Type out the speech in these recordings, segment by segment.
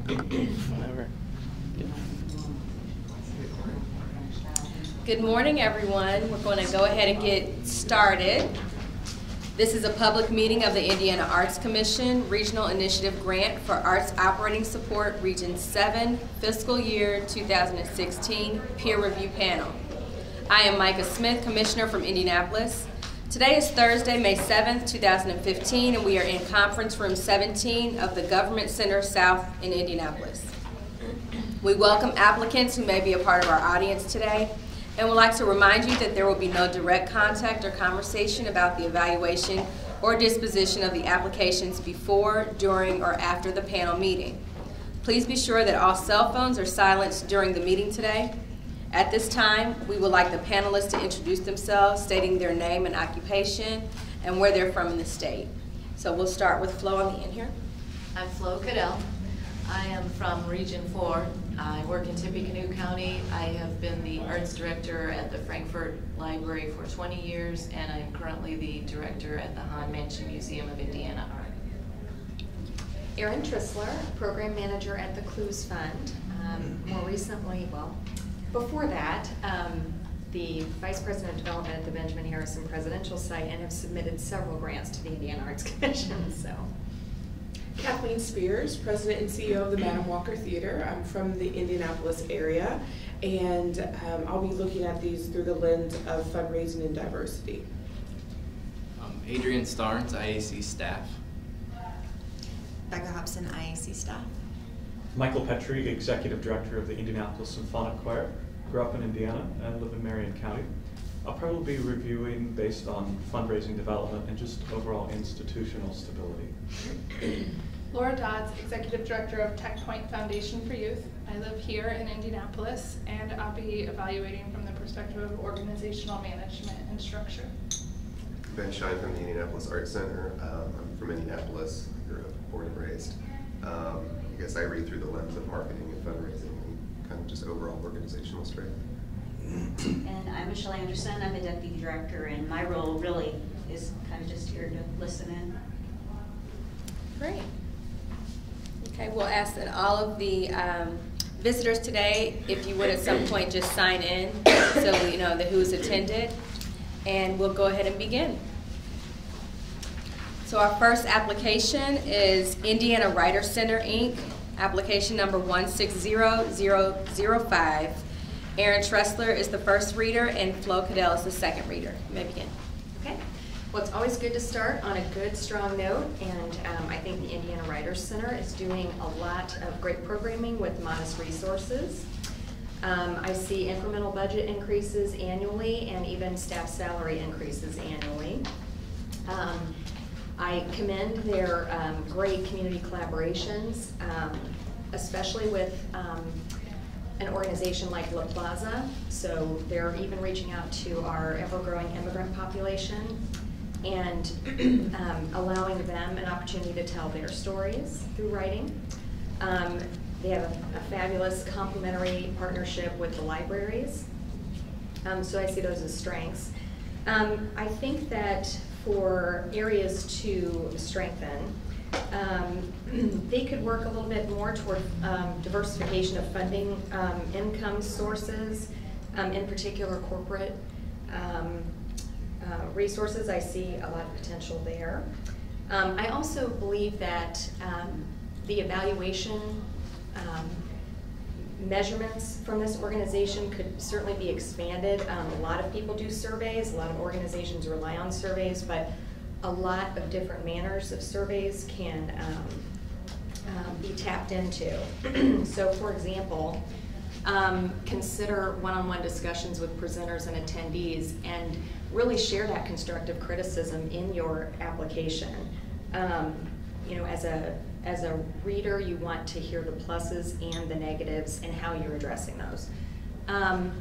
Whatever. Good morning, everyone. We're going to go ahead and get started. This is a public meeting of the Indiana Arts Commission Regional Initiative Grant for Arts Operating Support Region 7 Fiscal Year 2016 Peer Review Panel. I am Micah Smith, Commissioner from Indianapolis. Today is Thursday, May 7th, 2015, and we are in Conference Room 17 of the Government Center South in Indianapolis. We welcome applicants who may be a part of our audience today, and would like to remind you that there will be no direct contact or conversation about the evaluation or disposition of the applications before, during, or after the panel meeting. Please be sure that all cell phones are silenced during the meeting today. At this time, we would like the panelists to introduce themselves, stating their name and occupation, and where they're from in the state. So we'll start with Flo on the end here. I'm Flo Cadell. I am from Region 4. I work in Tippecanoe County. I have been the arts director at the Frankfurt Library for 20 years, and I'm currently the director at the Hahn Mansion Museum of Indiana Art. Erin Trissler, program manager at the Clues Fund. More recently, well, before that, the Vice President of Development at the Benjamin Harrison Presidential Site, and have submitted several grants to the Indiana Arts Commission. So, Kathleen Spears, President and CEO of the Madam Walker Theater. I'm from the Indianapolis area, and I'll be looking at these through the lens of fundraising and diversity. Adrian Starnes, IAC staff. Becca Hobson, IAC staff. Michael Petrie, Executive Director of the Indianapolis Symphonic Choir. Grew up in Indiana and live in Marion County. I'll probably be reviewing based on fundraising development and just overall institutional stability. Laura Dodds, Executive Director of Tech Point Foundation for Youth. I live here in Indianapolis, and I'll be evaluating from the perspective of organizational management and structure. Ben Shine from the Indianapolis Arts Center. I'm from Indianapolis, grew up, born and raised. I guess I read through the lens of marketing and fundraising and kind of just overall organizational strength. And I'm Michelle Anderson. I'm the Deputy Director, and my role really is kind of just here to listen in. Great. Okay, we'll ask that all of the visitors today, if you would at some point just sign in so we know who's attended, and we'll go ahead and begin. So our first application is Indiana Writer Center, Inc., application number 160005. Erin Tressler is the first reader, and Flo Cadell is the second reader. You may begin. okay. Well, it's always good to start on a good, strong note, and I think the Indiana Writers Center is doing a lot of great programming with modest resources. I see incremental budget increases annually and even staff salary increases annually. I commend their great community collaborations, especially with an organization like La Plaza. So they're even reaching out to our ever-growing immigrant population and allowing them an opportunity to tell their stories through writing. They have a fabulous complementary partnership with the libraries. So I see those as strengths. I think that for areas to strengthen, they could work a little bit more toward diversification of funding income sources, in particular corporate resources. I see a lot of potential there. I also believe that the evaluation measurements from this organization could certainly be expanded. A lot of people do surveys, a lot of organizations rely on surveys, but a lot of different manners of surveys can be tapped into. So for example, consider one-on-one discussions with presenters and attendees and really share that constructive criticism in your application. As a reader, you want to hear the pluses and the negatives and how you're addressing those. And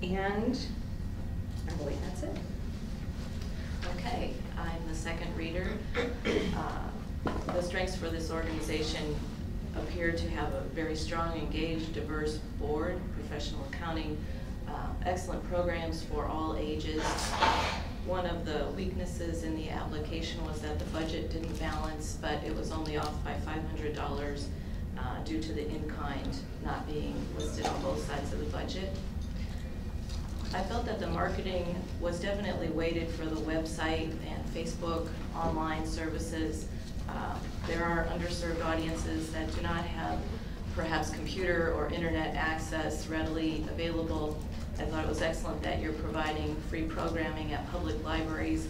I believe that's it. Okay, I'm the second reader. The strengths for this organization appear to have a very strong, engaged, diverse board, professional accounting, excellent programs for all ages. One of the weaknesses in the application was that the budget didn't balance, but it was only off by $500. due to the in-kind not being listed on both sides of the budget. I felt that the marketing was definitely weighted for the website and Facebook online services. There are underserved audiences that do not have perhaps computer or internet access readily available. I thought it was excellent that you're providing free programming at public libraries.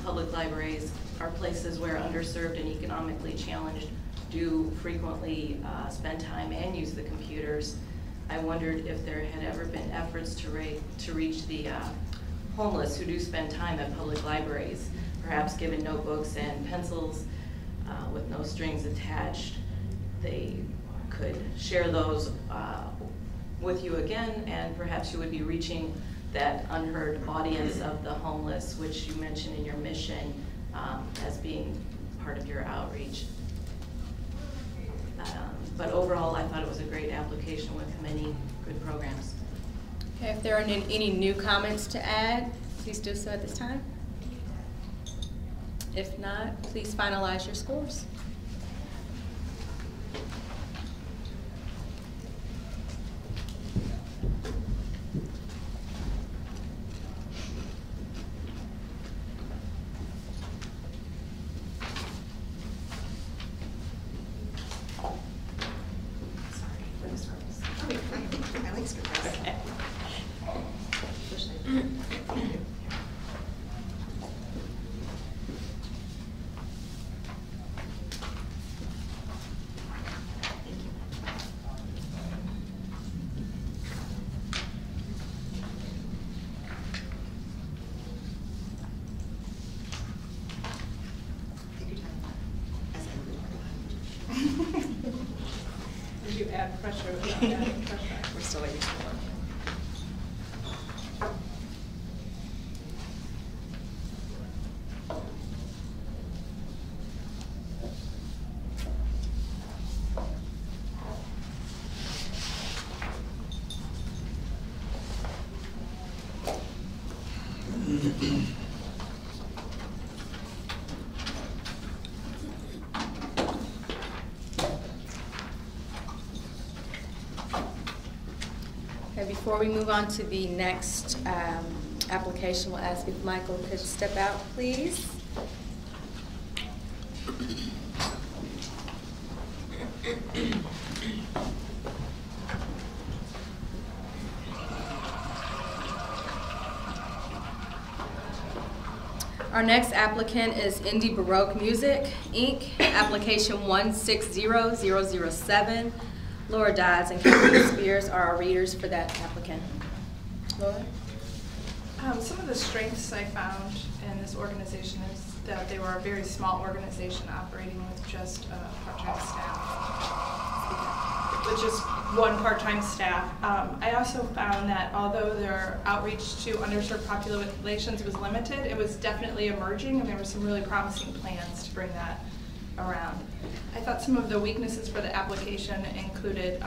Public libraries are places where underserved and economically challenged do frequently spend time and use the computers. I wondered if there had ever been efforts to reach the homeless who do spend time at public libraries, perhaps given notebooks and pencils with no strings attached. They could share those with you again, and perhaps you would be reaching that unheard audience of the homeless, which you mentioned in your mission as being part of your outreach. But overall, I thought it was a great application with many good programs. Okay, if there are any new comments to add, please do so at this time. If not, please finalize your scores. Did you add pressure without adding pressure? We're still waiting for one. Okay, before we move on to the next application, we'll ask if Michael could step out, please. Our next applicant is Indie Baroque Music, Inc., application 160007. Laura Dodds and Kathleen Spears are our readers for that applicant. Laura? Some of the strengths I found in this organization is that they were a very small organization operating with just part-time staff. With just one part-time staff. I also found that although their outreach to underserved populations was limited, it was definitely emerging, and there were some really promising plans to bring that around. I thought some of the weaknesses for the application included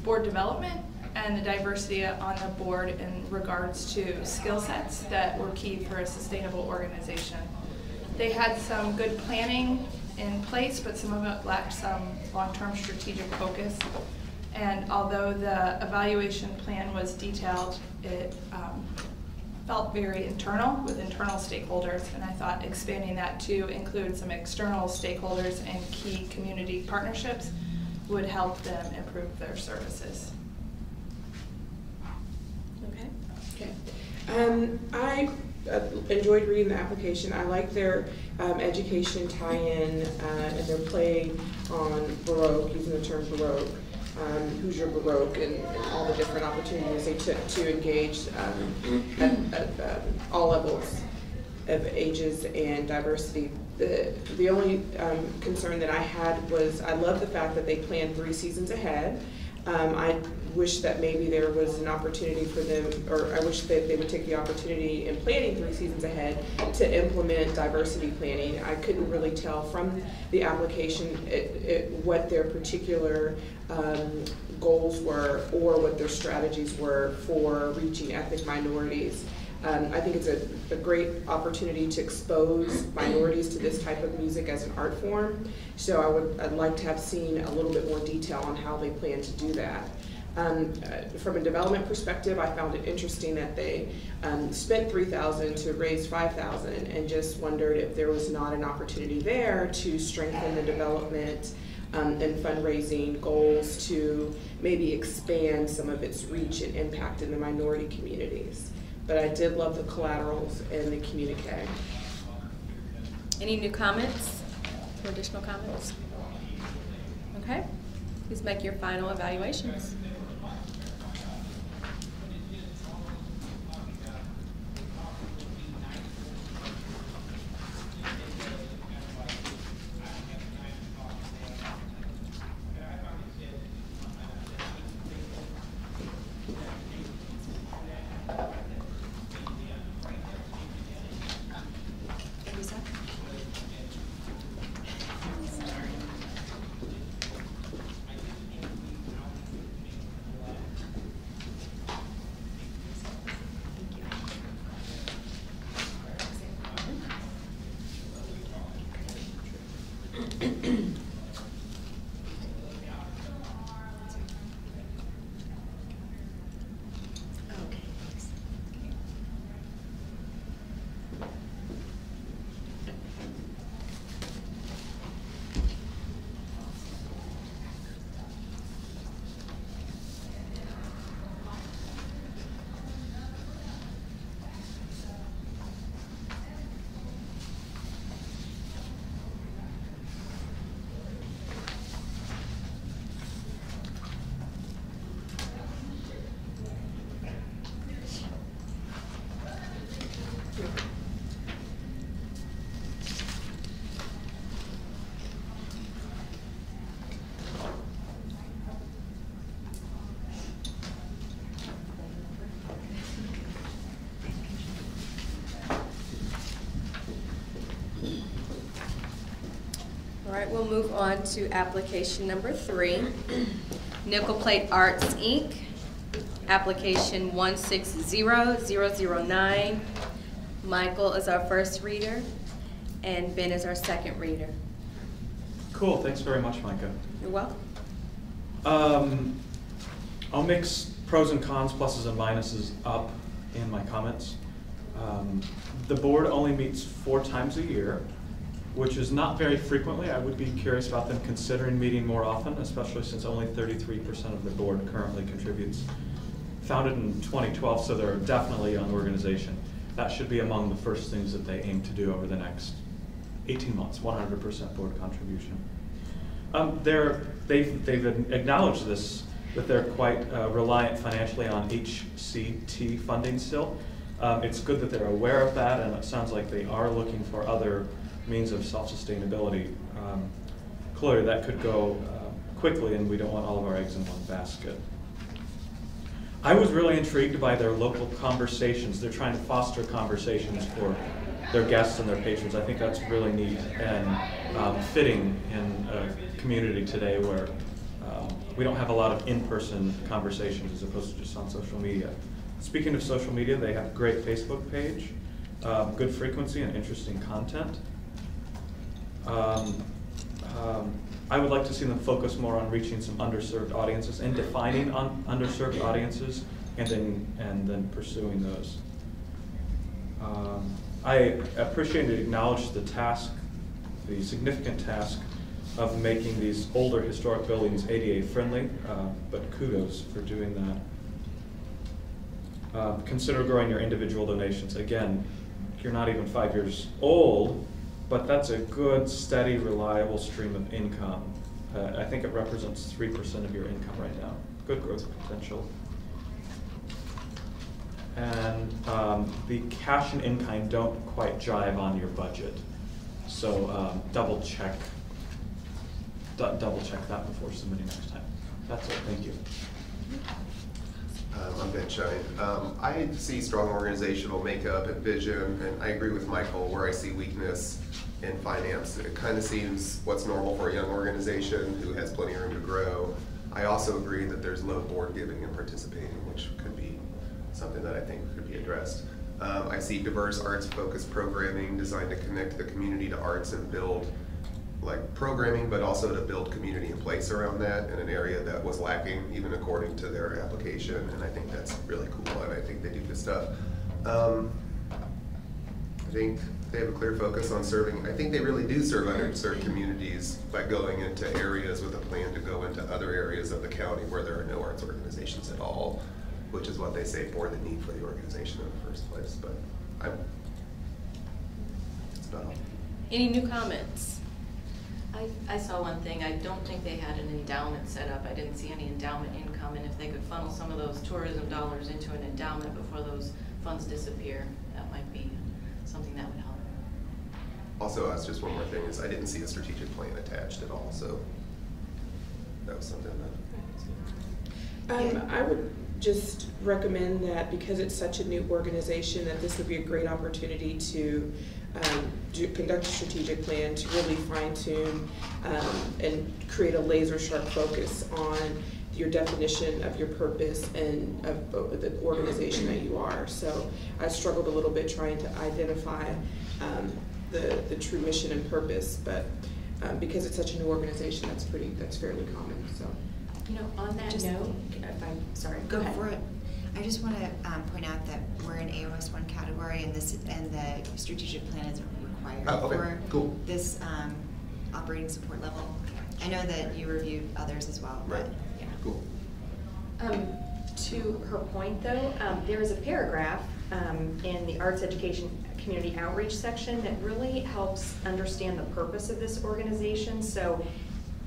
board development and the diversity on the board in regards to skill sets that were key for a sustainable organization. They had some good planning in place, but some of it lacked some long-term strategic focus. And although the evaluation plan was detailed, it felt very internal with internal stakeholders, and I thought expanding that to include some external stakeholders and key community partnerships would help them improve their services. Okay. I enjoyed reading the application. I like their education tie-in and their play on Baroque, using the term Baroque. Hoosier Baroque and all the different opportunities they took to engage at all levels of ages and diversity. The only concern that I had was I love the fact that they planned 3 seasons ahead. I wish that maybe there was an opportunity for them, or I wish that they would take the opportunity in planning 3 seasons ahead to implement diversity planning. I couldn't really tell from the application what their particular goals were or what their strategies were for reaching ethnic minorities. I think it's a great opportunity to expose minorities to this type of music as an art form. So I'd like to have seen a little bit more detail on how they plan to do that. From a development perspective, I found it interesting that they spent $3,000 to raise $5,000, and just wondered if there was not an opportunity there to strengthen the development and fundraising goals to maybe expand some of its reach and impact in the minority communities. But I did love the collaterals and the communique. Any new comments or additional comments? Okay, please make your final evaluations. All right, we'll move on to application number 3, Nickel Plate Arts, Inc., application 160009. Michael is our first reader, and Ben is our second reader. Cool, thanks very much, Micah. You're welcome. I'll mix pros and cons, pluses and minuses up in my comments. The board only meets 4 times a year, which is not very frequently. I would be curious about them considering meeting more often, especially since only 33% of the board currently contributes. Founded in 2012, so they're definitely a young organization. That should be among the first things that they aim to do over the next 18 months, 100% board contribution. They've acknowledged this, that they're quite reliant financially on HCT funding still. It's good that they're aware of that, and it sounds like they are looking for other means of self-sustainability. Clearly that could go quickly, and we don't want all of our eggs in one basket. I was really intrigued by their local conversations. They're trying to foster conversations for their guests and their patrons. I think that's really neat and fitting in a community today where we don't have a lot of in-person conversations as opposed to just on social media. Speaking of social media, they have a great Facebook page, good frequency and interesting content. I would like to see them focus more on reaching some underserved audiences and defining underserved audiences, and then pursuing those. I appreciate and acknowledge the task, the significant task of making these older historic buildings ADA friendly, but kudos for doing that. Consider growing your individual donations. Again, you're not even 5 years old, but that's a good, steady, reliable stream of income. I think it represents 3% of your income right now. Good growth potential. And the cash and in-kind don't quite jive on your budget. So double check that before submitting next time. That's it, thank you. I'm Ben Shine. I see strong organizational makeup and vision, and I agree with Michael where I see weakness in finance. It kind of seems what's normal for a young organization who has plenty of room to grow. I also agree that there's low board giving and participating, which could be something that I think could be addressed. I see diverse arts-focused programming designed to connect the community to arts and build like programming, but also to build community in place around that in an area that was lacking, even according to their application. And I think that's really cool, and I think they do good stuff. I think they have a clear focus on serving. I think they really do serve underserved communities by going into areas with a plan to go into other areas of the county where there are no arts organizations at all, which is what they say for the need for the organization in the first place. But that's about all. Any new comments? I saw one thing. I don't think they had an endowment set up. I didn't see any endowment income, and if they could funnel some of those tourism dollars into an endowment before those funds disappear, that might be something that would help. Also, that's just one more thing, is I didn't see a strategic plan attached at all, so that was something that. I would just recommend that because it's such a new organization, that this would be a great opportunity to conduct a strategic plan to really fine-tune and create a laser-sharp focus on your definition of your purpose and of the organization that you are. So I struggled a little bit trying to identify the true mission and purpose, but because it's such a new organization, that's fairly common. So, you know, on that note, if I'm sorry, go ahead. For it. I just want to point out that we're in AOS 1 category, and the strategic plan isn't required for this operating support level. I know that you reviewed others as well. Right. But, yeah. Cool. To her point, though, there is a paragraph in the Arts Education Community Outreach section that really helps understand the purpose of this organization. So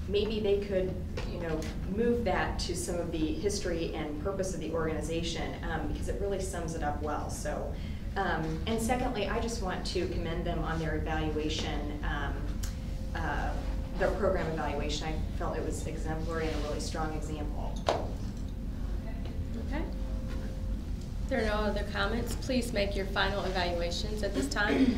maybe they could, you know, move that to some of the history and purpose of the organization because it really sums it up well. So, and secondly, I just want to commend them on their evaluation, their program evaluation. I felt it was exemplary and a really strong example. Okay. If there are no other comments, please make your final evaluations at this time.